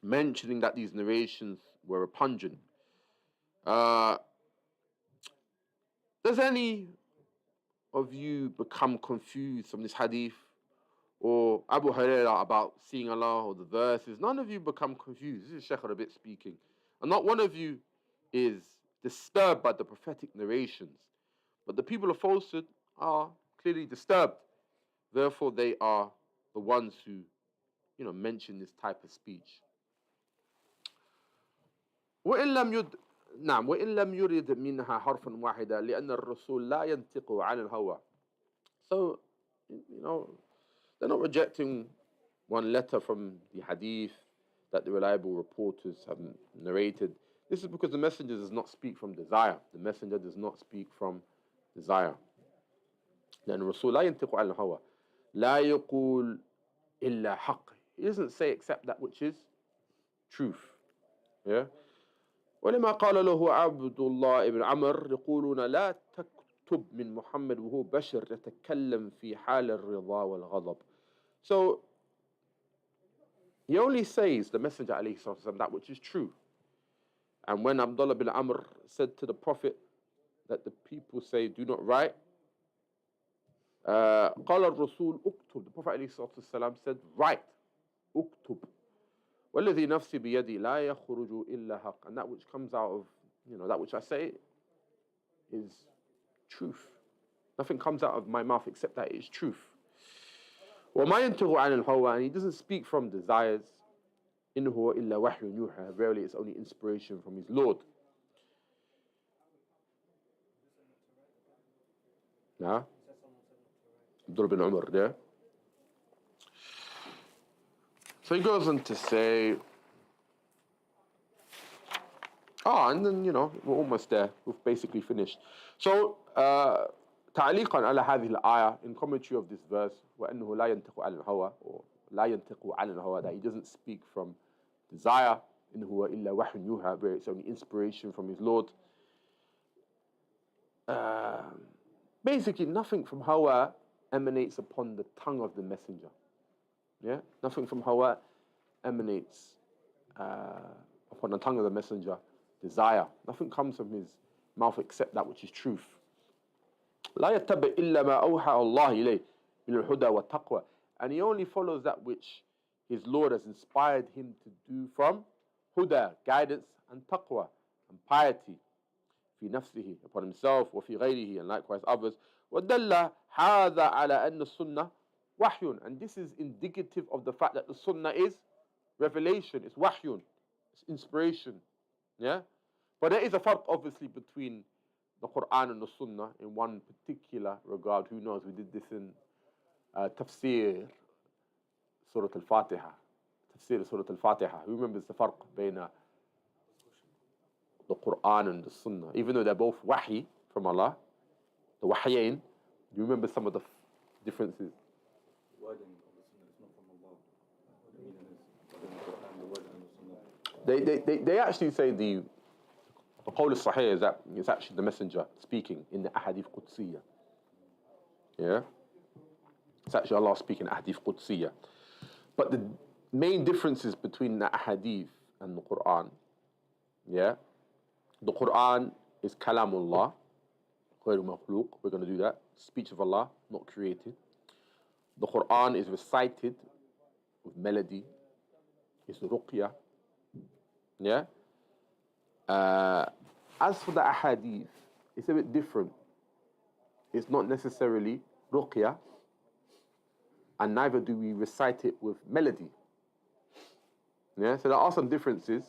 Mentioning that these narrations were repugnant. Does any of you become confused from this hadith or Abu Hurraira about seeing Allah or the verses? None of you become confused. This is Shaykh Rabi' speaking. And not one of you is disturbed by the prophetic narrations, but the people of falsehood are clearly disturbed. Therefore, they are the ones who, mention this type of speech. وإن لم يرد منها حرفا واحدا لأن الرسول لا ينطق عن الهوى. So, they're not rejecting one letter from the hadith that the reliable reporters have narrated. This is because the messenger does not speak from desire. The messenger does not speak from desire. لأن الرسول لا ينطق عن الهوى لا يقول إلا حق. He doesn't say except that which is truth. Yeah. ولما قال له عبد الله ابن عمر يقولون لا تكتب من محمد وهو بشر يتكلم في حال الرضا والغضب. So he only says, the messenger عليه الصلاة والسلام, that which is true. And when Abdullah bin Amr said to the Prophet that the people say, do not write, قال الرسول اكتب. The Prophet عليه الصلاة والسلام said, write, اكتب. والذي نفسي بيدي لا يخرج إلا حق. And that which comes out of, that which I say is truth. Nothing comes out of my mouth except that it is truth. وما ينطق عن الهوى. And he doesn't speak from desires. إن هو إلا وحي يوحى. Verily it's only inspiration from his Lord. Nah? Abdullah bin Umar there. So he goes on to say, and then, we're almost there. We've basically finished. So, تعليقا على هذه الآية, in commentary of this verse, وأنه لا ينطق عن الهوى, or لا ينطق عن الهوى, that he doesn't speak from desire, إن هو إلا وحي يوحى, where it's only inspiration from his Lord. Basically, nothing from hawa emanates upon the tongue of the messenger. Yeah, nothing from hawa emanates upon the tongue of the messenger. Desire. Nothing comes from his mouth except that which is truth. لا يتبع إلا ما أوحى الله إليه من الهدى والتقوى. And he only follows that which his Lord has inspired him to do from huda, guidance, and taqwa, and piety. في نفسه, upon himself, وفي غيره, and likewise others. ودل هذا على أن السنة وحي. And this is indicative of the fact that the sunnah is revelation, it's wahyun, it's inspiration. Yeah? But there is a farq obviously between the Quran and the Sunnah in one particular regard. Who knows? We did this in tafsir Surah Al-Fatiha. Tafsir Surah Al-Fatiha. Who remembers the farq between the Quran and the Sunnah? Even though they're both wahy from Allah, the wahyain, do you remember some of the differences? The wording of the Sunnah is not from Allah. What the meaning is, but in the Quran, the wording of the Sunnah. They actually say the qawl al-sahih is that it's actually the messenger speaking in the ahadith qudsiyya. Yeah? It's actually Allah speaking in ahadith qudsiyya. But the main differences between the ahadith and the Quran, yeah? The Quran is kalamullah, غير مخلوق, we're going to do that. Speech of Allah, not created. The Quran is recited with melody, it's ruqya. Yeah? As for the ahadith, it's a bit different. It's not necessarily ruqya, and neither do we recite it with melody. Yeah? So there are some differences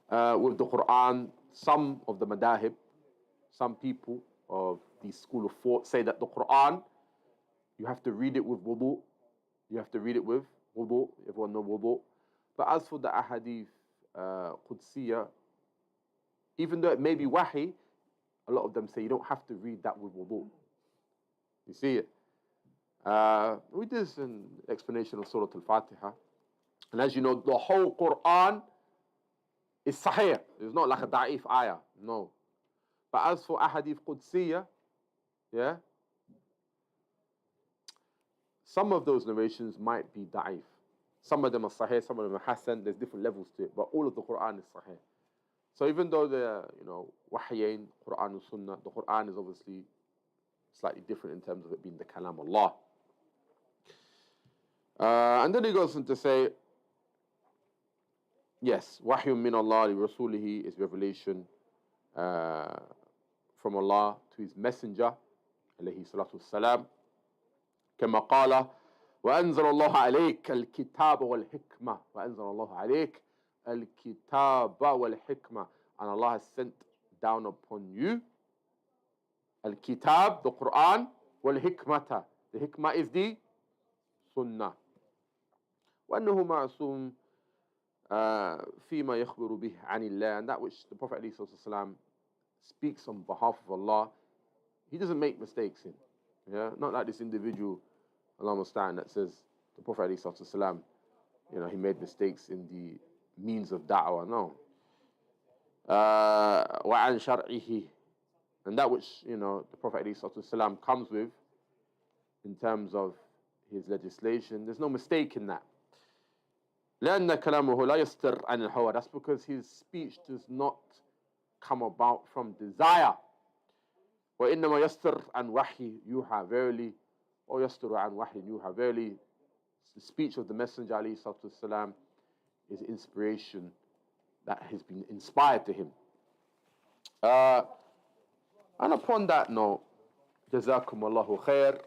with the Quran. Some of the madahib, some people of the school of thought say that the Quran, you have to read it with wudu. You have to read it with wudu. Everyone knows wudu. But as for the ahadith qudsiyya, even though it may be wahi, a lot of them say you don't have to read that with wudu. You see it? We did an explanation of Surah Al-Fatiha. And as you know, the whole Quran is sahih. It's not like a da'if ayah. No. But as for ahadith qudsiyya, yeah, some of those narrations might be da'if. Some of them are sahih, some of them are hasan. There's different levels to it. But all of the Quran is sahih. So even though they're, wahyain, Quran and Sunnah, the Quran is obviously slightly different in terms of it being the kalam Allah. And then he goes on to say, yes, wahyun min Allah li rasulihi is revelation from Allah to his messenger, alayhi salatu wassalam. كما قال وأنزل الله عليك الكتاب والحكمة وأنزل الله عليك الكتاب والحكمة, and Allah has sent down upon you الكتاب, the Quran, والحكمة, the hikmah is the Sunnah. وأنه معصوم فيما يخبر به عن الله, and that which the Prophet ﷺ speaks on behalf of Allah, he doesn't make mistakes in. Yeah, not like this individual, Allah Musta'an, that says the Prophet ﷺ, he made mistakes in the means of da'wah. No. وعن شرعه, and that which the Prophet ﷺ comes with in terms of his legislation, there's no mistake in that. لأن كلامه لا يستر عن الهوى. That's because his speech does not come about from desire. وإنما يستر عن وحي يوحى, verily, or يستر عن وحي يوحى, verily, the speech of the Messenger عليه الصلاة والسلام is inspiration that has been inspired to him. And upon that note, جزاكم الله خير.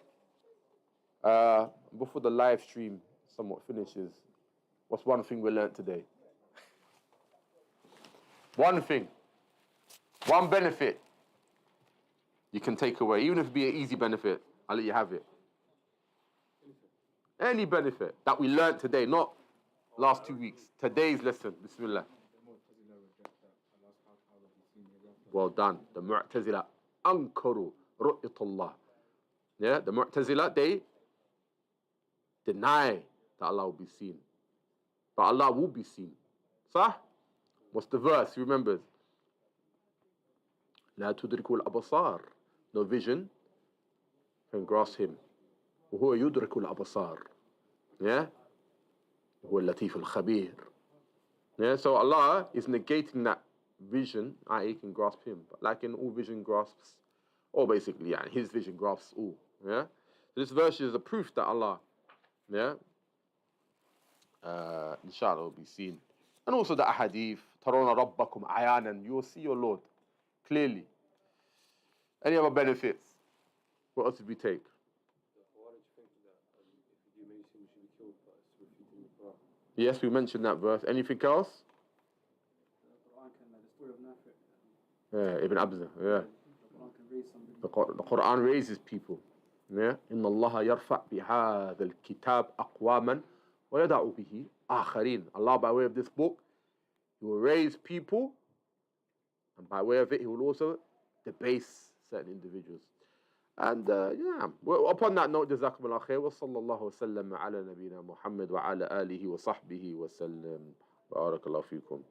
Before the live stream somewhat finishes, what's one thing we learned today? One thing, one benefit you can take away, even if it be an easy benefit, I'll let you have it. Any benefit that we learned today, not last 2 weeks, today's lesson, Bismillah. Well done. The Mu'tazila ankaru ru'yatullah. Yeah, the Mu'tazila, they deny that Allah will be seen. But Allah will be seen. Sah? What's the verse? You remember? لا تدرك الأبصار. No vision can grasp him. وهو يدرك الأبصار. Yeah? هو اللطيف الخبير. Yeah? So Allah is negating that vision, i.e. can grasp him. But like in all vision grasps Or basically, yeah, his vision grasps all. Yeah. This verse is a proof that Allah, yeah, inshallah will be seen. And also the ahadith, Tarona Rabbakum ayanan, you will see your Lord clearly. Any other benefits? What else did we take? Yes, we mentioned that verse. Anything else? Yeah, Ibn Abza, yeah. The Quran raises people. Yeah. إن الله يرفع بهذا الكتاب أقواما ويدع به آخرين. Allah, by way of this book, He will raise people, and by way of it, He will also debase certain individuals. And yeah, well, upon that note, جزاكم الله خير وصلى الله وسلم على نبينا محمد وعلى آله وصحبه وسلم. بارك الله فيكم.